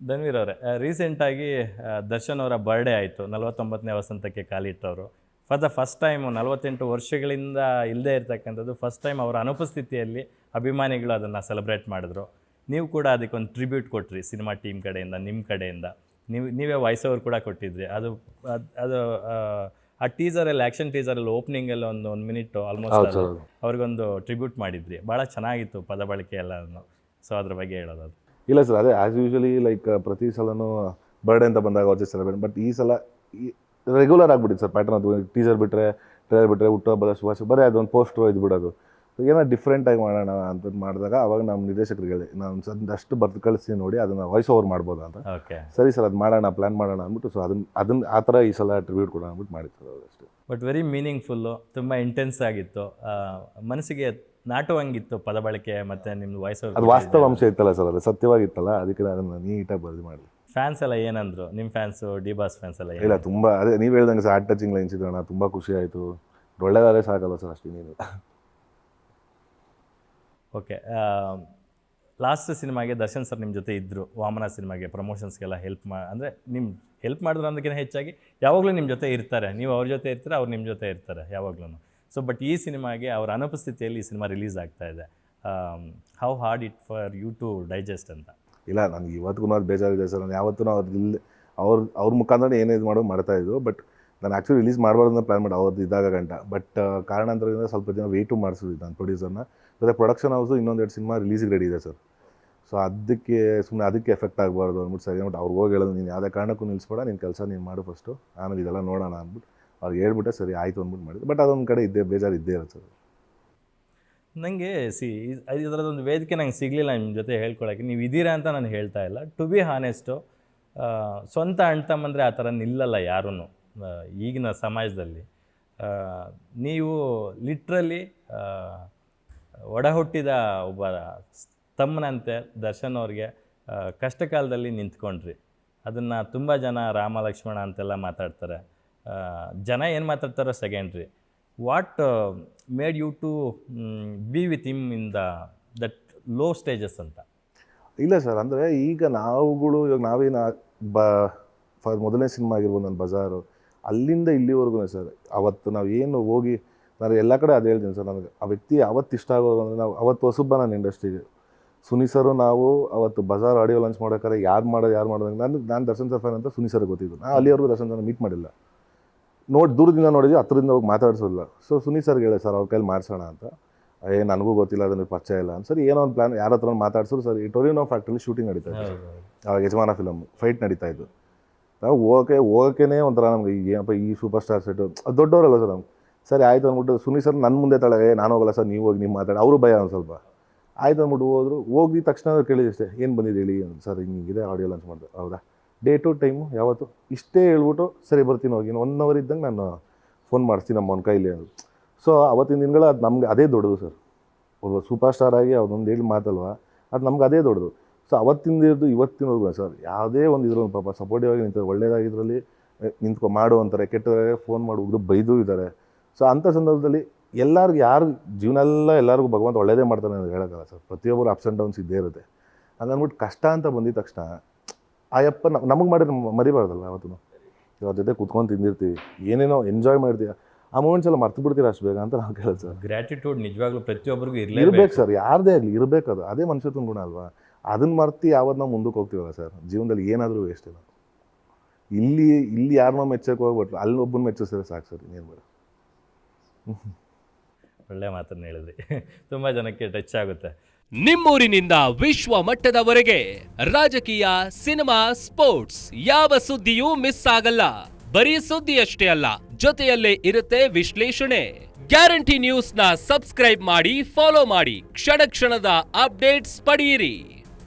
ಧನ್ವೀರ್ ಅವರೇ, ರೀಸೆಂಟಾಗಿ ದರ್ಶನ್ ಅವರ ಬರ್ಡೇ ಆಯಿತು, 49ನೇ ವಸಂತಕ್ಕೆ ಕಾಲಿಟ್ಟವರು. ಫಾರ್ ದ ಫಸ್ಟ್ ಟೈಮು 48 ವರ್ಷಗಳಿಂದ ಇಲ್ಲದೇ ಇರ್ತಕ್ಕಂಥದ್ದು ಫಸ್ಟ್ ಟೈಮ್ ಅವರ ಅನುಪಸ್ಥಿತಿಯಲ್ಲಿ ಅಭಿಮಾನಿಗಳು ಅದನ್ನು ಸೆಲೆಬ್ರೇಟ್ ಮಾಡಿದ್ರು. ನೀವು ಕೂಡ ಅದಕ್ಕೊಂದು ಟ್ರಿಬ್ಯೂಟ್ ಕೊಟ್ರಿ ಸಿನಿಮಾ ಟೀಮ್ ಕಡೆಯಿಂದ, ನಿಮ್ಮ ಕಡೆಯಿಂದ. ನೀವೇ ವಾಯ್ಸ್ ಓವರ್ ಕೂಡ ಕೊಟ್ಟಿದ್ರಿ. ಅದು ಆ ಟೀಸರಲ್ಲಿ, ಆ್ಯಕ್ಷನ್ ಟೀಸರಲ್ಲಿ ಓಪನಿಂಗಲ್ಲಿ ಒಂದು ಮಿನಿಟ್ ಆಲ್ಮೋಸ್ಟ್ ಅವ್ರಿಗೊಂದು ಟ್ರಿಬ್ಯೂಟ್ ಮಾಡಿದ್ರಿ. ಭಾಳ ಚೆನ್ನಾಗಿತ್ತು ಪದ ಬಳಕೆ ಎಲ್ಲನೂ. ಸೊ ಅದ್ರ ಬಗ್ಗೆ ಹೇಳೋದು. ಇಲ್ಲ ಸರ್, ಅದೇ ಆ್ಯಸ್ ಯೂಶ್ವಲಿ ಲೈಕ್ ಪ್ರತಿ ಸಲನೂ ಬರ್ಡೇ ಅಂತ ಬಂದಾಗ ಅವ್ರ ಸೆಲೆಬ್ರೇಟ್, ಬಟ್ ಈ ಸಲ ರೆಗ್ಯುಲರ್ ಆಗಿಬಿಟ್ಟಿತ್ತು ಸರ್ ಪ್ಯಾಟರ್ನ್. ಅದು ಟೀಸರ್ ಬಿಟ್ಟರೆ, ಟ್ರೈಲರ್ ಬಿಟ್ಟರೆ, ಹುಟ್ಟುಹಬ್ಬದ ಶುಭಾಶಯ ಬರೀ ಅದೊಂದು ಪೋಸ್ಟ್ರು ಇದು ಬಿಡೋದು. ಏನೋ ಡಿಫ್ರೆಂಟಾಗಿ ಮಾಡೋಣ ಅಂತ ಮಾಡಿದಾಗ ಅವಾಗ ನಮ್ಮ ನಿರ್ದೇಶಕರಿಗೆ ಹೇಳಿ, ನಾನು ಒಂದಷ್ಟು ಬರ್ದು ಕಳಿಸಿ ನೋಡಿ ಅದನ್ನು ವಾಯ್ಸ್ ಓವರ್ ಮಾಡ್ಬೋದು ಅಂತ. ಸರಿ ಸರ್, ಅದು ಮಾಡೋಣ, ಪ್ಲ್ಯಾನ್ ಮಾಡೋಣ ಅಂದ್ಬಿಟ್ಟು, ಸೊ ಅದನ್ನು ಆ ಥರ ಈ ಸಲ ಟ್ರಿಬ್ಯೂಟ್ ಕೊಡೋಣ ಅಂದ್ಬಿಟ್ಟು ಮಾಡಿತ್ತು ಅಷ್ಟೇ. ಬಟ್ ವೆರಿ ಮೀನಿಂಗ್ಫುಲ್ಲು, ತುಂಬ ಇಂಟೆನ್ಸ್ ಆಗಿತ್ತು, ಮನಸ್ಸಿಗೆ ನಾಟುವಂಗಿತ್ತು ಪದ ಬಳಕೆ ಮತ್ತು ನಿಮ್ಮದು ವಾಯ್ಸ್ ಓವರ್. ಅದು ವಾಸ್ತವಾಂಶ ಇತ್ತಲ್ಲ ಸರ್, ಅದು ಸತ್ಯವಾಗಿತ್ತಲ್ಲ, ಅದಕ್ಕೆ ಅದನ್ನು ನೀಟಾಗಿ ಬರೆದು ಮಾಡಿ. ಫ್ಯಾನ್ಸ್ ಎಲ್ಲ ಏನಂದ್ರು? ನಿಮ್ಮ ಫ್ಯಾನ್ಸು, ಡಿ ಬಾಸ್ ಫ್ಯಾನ್ಸ್ ಎಲ್ಲ? ಇಲ್ಲ, ತುಂಬ ಅದೇ ನೀವು ಹೇಳ್ದಂಗೆ ಸರ್, ಹಾರ್ಟ್ ಟಚಿಂಗ್ ಲೈನ್ಸ್ ಇದ್ದೋಣ, ತುಂಬ ಖುಷಿ ಆಯಿತು. ಒಳ್ಳೆದಾದ್ರೆ ಸಾಕಲ್ಲ ಸರ್, ಅಷ್ಟೇ ನೀನು. ಓಕೆ, ಲಾಸ್ಟ್ ಸಿನಿಮಾಗೆ ದರ್ಶನ್ ಸರ್ ನಿಮ್ಮ ಜೊತೆ ಇದ್ದರು. ವಾಮನ ಸಿನಿಮಾಗೆ ಪ್ರಮೋಷನ್ಸ್ಗೆಲ್ಲ ಅಂದರೆ ನಿಮ್ಮ ಹೆಲ್ಪ್ ಮಾಡಿದ್ರು ಅನ್ನೋದಕ್ಕಿಂತ ಹೆಚ್ಚಾಗಿ ಯಾವಾಗಲೂ ನಿಮ್ಮ ಜೊತೆ ಇರ್ತಾರೆ. ನೀವು ಅವ್ರ ಜೊತೆ ಇರ್ತಾರೆ, ಅವ್ರು ನಿಮ್ಮ ಜೊತೆ ಇರ್ತಾರೆ ಯಾವಾಗಲೂ. ಸೊ ಬಟ್ ಈ ಸಿನಿಮಾಗೆ ಅವ್ರ ಅನುಪಸ್ಥಿತಿಯಲ್ಲಿ ಈ ಸಿನಿಮಾ ರಿಲೀಸ್ ಆಗ್ತಾ ಇದೆ. How hard it for you to digest ಅಂತ? ಇಲ್ಲ, ನನಗೆ ಇವತ್ತಿಗೂ ಅದು ಬೇಜಾರಿದೆ ಸರ್. ನಾನು ಯಾವತ್ತೂ ಅವ್ರ ಮುಖಾಂತರ ಏನೇ ಇದು ಮಾಡ್ತಾಯಿದ್ದು. ಬಟ್ ನಾನು ಆ್ಯಕ್ಚುಲಿ ರಿಲೀಸ್ ಮಾಡಬಾರ್ದು ಅಂತ ಪ್ಲ್ಯಾನ್ ಮಾಡಿ ಅವ್ರದ್ದು ಇದ್ದಾಗ ಗಂಟ. ಬಟ್ ಕಾರಣಾಂತರದಿಂದ ಸ್ವಲ್ಪ ದಿನ ವೆಯ್ಟು ಮಾಡಿಸಿದ್ವಿ ನಾನು ಪ್ರೊಡ್ಯೂಸರ್ನ. ಮತ್ತು ಪ್ರೊಡಕ್ಷನ್ ಹೌಸು ಇನ್ನೊಂದೆರಡು ಸಿನಿಮಾ ರಿಲೀಸಿಗೆ ರೆಡಿ ಇದೆ ಸರ್. ಸೊ ಅದಕ್ಕೆ ಎಫೆಕ್ಟ್ ಆಗಬಾರ್ದು ಅಂದ್ಬಿಟ್ಟು ಸರಿ ಅಂದ್ಬಿಟ್ಟು ಅವ್ರಿಗೆ ಹೋಗಿ ಹೇಳೋದು, ನೀನು ಯಾವುದೇ ಕಾರಣಕ್ಕೂ ನಿಲ್ಲಿಸ್ಬೇಡ, ನಿನ್ನ ಕೆಲಸ ನೀನು ಮಾಡು ಫಸ್ಟು, ಆಮೇಲೆ ಇದೆಲ್ಲ ನೋಡೋಣ ಅಂದ್ಬಿಟ್ಟು ಅವ್ರಿಗೆ ಹೇಳ್ಬಿಟ್ಟೆ ಸರಿ ಆಯಿತು ಅಂದ್ಬಿಟ್ಟು ಮಾಡಿದ್ದು. ಬಟ್ ಅದೊಂದು ಕಡೆ ಬೇಜಾರು ಇದ್ದೇ ಇರುತ್ತೆ ಸರ್. ನನಗೆ ಇದರದೊಂದು ವೇದಿಕೆ ನಂಗೆ ಸಿಗಲಿಲ್ಲ ನಿಮ್ಮ ಜೊತೆ ಹೇಳ್ಕೊಳಕ್ಕೆ. ನೀವು ಇದ್ದೀರಾ ಅಂತ ನಾನು ಹೇಳ್ತಾ ಇಲ್ಲ. ಟು ಬಿ ಹಾನೆಸ್ಟು, ಸ್ವಂತ ಅಣ್ತಮ್ಮಂದರೆ ಆ ಥರ ನಿಲ್ಲಲ್ಲ ಯಾರೂ ಈಗಿನ ಸಮಾಜದಲ್ಲಿ. ನೀವು ಲಿಟ್ರಲಿ ಒಡ ಹುಟ್ಟಿದ ಒಬ್ಬ ತಮ್ಮನಂತೆ ದರ್ಶನ್ ಅವ್ರಿಗೆ ಕಷ್ಟ ಕಾಲದಲ್ಲಿ ನಿಂತ್ಕೊಂಡ್ರಿ. ಅದನ್ನು ತುಂಬ ಜನ ರಾಮ ಲಕ್ಷ್ಮಣ ಅಂತೆಲ್ಲ ಮಾತಾಡ್ತಾರೆ. ಜನ ಏನು ಮಾತಾಡ್ತಾರೋ secondary. What made you to be with him in that low stages ಅಂತ? ಇಲ್ಲ ಸರ್, ಅಂದರೆ ಈಗ ಇವಾಗ ನಾವೇನು ಮೊದಲನೇ ಸಿನಿಮಾ ಆಗಿರ್ಬೋದು ನನ್ನ ಬಜಾರು, ಅಲ್ಲಿಂದ ಇಲ್ಲಿವರೆಗೂ ಸರ್. ಅವತ್ತು ನಾವು ಏನು ಹೋಗಿ, ನಾನು ಎಲ್ಲ ಕಡೆ ಅದು ಹೇಳ್ತೀನಿ ಸರ್, ನನಗೆ ಆ ವ್ಯಕ್ತಿ ಅವತ್ತು ಇಷ್ಟ ಆಗೋದು ಅಂದರೆ, ನಾವು ಅವತ್ತು ಹೊಸಬ್ಬ ನಾನು ಇಂಡಸ್ಟ್ರಿಗೆ. ಸುನಿ ಸರು ನಾವು ಅವತ್ತು ಬಜಾರ್ ಆಡಿಯೋ ಲಾಂಚ್ ಮಾಡೋಕ್ಕಾರೆ ಯಾರು ಮಾಡೋದು ನಾನು ದರ್ಶನ್ ಸರ್ ಫ್ಯಾನ್ ಅಂತ ಸುನಿ ಸರ್ ಗೊತ್ತಿದ್ದು. ನಾನು ಅಲ್ಲಿವರೆಗೂ ದರ್ಶನ್ ಸರ್ ಮೀಟ್ ಮಾಡಿಲ್ಲ, ದೂರದಿಂದ ನೋಡಿದ್ವಿ, ಹತ್ರದಿಂದ ಹೋಗಿ ಮಾತಾಡಿಸೋಲ್ಲ. ಸೊ ಸುನಿ ಸರ್ಗೆ ಹೇಳಿ, ಸರ್ ಅವ್ರ ಕೈಲಿ ಮಾಡಿಸೋಣ ಅಂತ. ನನಗೂ ಗೊತ್ತಿಲ್ಲ, ಅದನ್ನು ಪರಿಚಯ ಇಲ್ಲ ಅಂತ. ಸರಿ, ಏನೋ ಒಂದು ಪ್ಲ್ಯಾನ್, ಯಾರ ಹತ್ರ ಮಾತಾಡ್ಸೋರು ಸರ್. ಈ ಟೊರಿನೋ ಫ್ಯಾಕ್ಟ್ರಿಲಿ ಶೂಟಿಂಗ್ ನಡೀತಾ ಇತ್ತು ಆವಾಗ, ಯಜಮಾನ ಫಿಲಮ್ ಫೈಟ್ ನಡೀತಾ ಇದ್ದು. ನಾವು ಹೋಗೋಕ್ಕೇ ಒಂಥರ ನಮ್ಗೆ ಏನಪ್ಪ ಈ ಸೂಪರ್ ಸ್ಟಾರ್ ಸೆಟ್ಟು, ಅದು ದೊಡ್ಡವರಲ್ಲ ಸರ್ ನಮ್ಗೆ. ಸರಿ ಆಯಿತು ಅಂದ್ಬಿಟ್ಟು ಸುನಿ ಸರ್ ನನ್ನ ಮುಂದೆ ತಳಗೆ, ನಾನು ಹೋಗಲ್ಲ ಸರ್, ನೀವು ಹೋಗಿ ನೀವು ಮಾತಾಡಿ. ಅವರು ಭಯ ಒಂದು ಸ್ವಲ್ಪ. ಆಯ್ತು ಅಂದ್ಬಿಟ್ಟು ಹೋಗಿದ ತಕ್ಷಣ ಕೇಳಿದೆ ಅಷ್ಟೇ, ಏನು ಬಂದಿದೆ ಹೇಳಿ ಸರ್, ಹಿಂಗಿದೆ ಆಡಿಯೋ ಲಾಂಚ್ ಮಾಡಿದೆ. ಹೌದಾ, ಡೇಟು ಟೈಮು ಯಾವತ್ತು, ಇಷ್ಟೇ ಹೇಳ್ಬಿಟ್ಟು ಸರಿ ಬರ್ತೀನಿ ಹೋಗಿ, 1 hour ಇದ್ದಂಗೆ ನಾನು ಫೋನ್ ಮಾಡಿಸ್ತೀನಿ ನಮ್ಮ ಅವ್ನ ಕೈಲಿ ಅದು. ಸೊ ಅವತ್ತಿನ ದಿನಗಳು ಅದು ನಮ್ಗೆ ಅದೇ ದೊಡ್ಡದು ಸರ್. ಒಬ್ಬ ಸೂಪರ್ ಸ್ಟಾರ್ ಆಗಿ ಅದೊಂದು ಹೇಳಿ ಮಾತಲ್ವ, ಅದು ನಮ್ಗೆ ಅದೇ ದೊಡ್ಡದು. ಸೊ ಅವತ್ತಿಂದಿದ್ದು ಇವತ್ತಿನವರೆಗೂ ಸರ್, ಯಾವುದೇ ಒಂದು ಇದ್ರೂ ಪಾಪ ಸಪೋರ್ಟಿವ್ ಆಗಿ ನಿಂತಾರೆ. ಒಳ್ಳೇದಾಗಿದ್ರಲ್ಲಿ ಮಾಡು ಅಂತಾರೆ, ಕೆಟ್ಟದಾಗೆ ಫೋನ್ ಮಾಡಿ ಹುಡುಗರು ಬೈದೂ ಇದ್ದಾರೆ. ಸೊ ಅಂಥ ಸಂದರ್ಭದಲ್ಲಿ ಎಲ್ಲರಿಗೂ, ಯಾರು ಜೀವನ ಎಲ್ಲರಿಗೂ ಭಗವಂತ ಒಳ್ಳೇದೇ ಮಾಡ್ತಾನೆ ಅಂತ ಹೇಳೋಕ್ಕಲ್ಲ ಸರ್. ಪ್ರತಿಯೊಬ್ಬರು ಅಪ್ಸ್ ಆ್ಯಂಡ್ ಡೌನ್ಸ್ ಇದ್ದೇ ಇರುತ್ತೆ. ಹಂಗಂದ್ಬಿಟ್ಟು ಕಷ್ಟ ಅಂತ ಬಂದಿದ ತಕ್ಷಣ ಆಯಪ್ಪ ನಮಗೆ ಮಾಡಿದ್ರೆ ಮರಿಬಾರ್ದಲ್ಲ. ಅವತ್ತು ಅವ್ರ ಜೊತೆ ಕುತ್ಕೊಂಡು ತಿಂದಿರ್ತೀವಿ, ಏನೇನೋ ಎಂಜಾಯ್ ಮಾಡ್ತೀವಿ, ಆ ಮೂಮೆಂಟ್ಸ್ ಎಲ್ಲ ಮರ್ತು ಬಿಡ್ತೀರಾ ಅಷ್ಟು ಬೇಗ ಅಂತ ನಾವು ಕೇಳೋದು ಸರ್. ಗ್ರ್ಯಾಟಿಟ್ಯೂಡ್ ನಿಜವಾಗ್ಲೂ ಪ್ರತಿಯೊಬ್ಬರಿಗೂ ಇರಬೇಕು ಸರ್, ಯಾರದೇ ಆಗಲಿ ಇರಬೇಕು. ಅದೇ ಮನುಷ್ಯತ್ವದ ಗುಣ ಅಲ್ವಾ. ಅದನ್ನು ಮರ್ತಿ ಯಾವತ್ತು ನಾವು ಮುಂದಕ್ಕೆ ಹೋಗ್ತೀವಲ್ಲ ಸರ್, ಜೀವನದಲ್ಲಿ ಏನಾದರೂ ವೇಸ್ಟ್ ಇಲ್ಲ. ಇಲ್ಲಿ ಯಾರನ್ನೋ ಮೆಚ್ಚಕ್ಕೆ ಹೋಗ್ಬಿಟ್ರು, ಅಲ್ಲಿ ಒಬ್ಬನ ಮೆಚ್ಚಿಸಿದ್ರೆ ಸಾಕು ಸರ್, ಇನ್ನೇನು ಬೇಡ. ಒಳ್ಳೆ ಮಾತನ್ನು ಹೇಳಿದ್ರಿ, ತುಂಬ ಜನಕ್ಕೆ ಟಚ್ ಆಗುತ್ತೆ. ನಿಮ್ಮೂರಿನಿಂದ ವಿಶ್ವ ಮಟ್ಟದವರೆಗೆ ರಾಜಕೀಯ, ಸಿನಿಮಾ, ಸ್ಪೋರ್ಟ್ಸ್ ಯಾವ ಸುದ್ದಿಯೂ ಮಿಸ್ ಆಗಲ್ಲ. ಬರೀ ಸುದ್ದಿಯಷ್ಟೇ ಅಲ್ಲ, ಜೊತೆಯಲ್ಲೇ ಇರುತ್ತೆ ವಿಶ್ಲೇಷಣೆ. ಗ್ಯಾರಂಟಿ ನ್ಯೂಸ್ನ ಸಬ್ಸ್ಕ್ರೈಬ್ ಮಾಡಿ, ಫಾಲೋ ಮಾಡಿ, ಕ್ಷಣ ಕ್ಷಣದ ಅಪ್ಡೇಟ್ಸ್ ಪಡೆಯಿರಿ.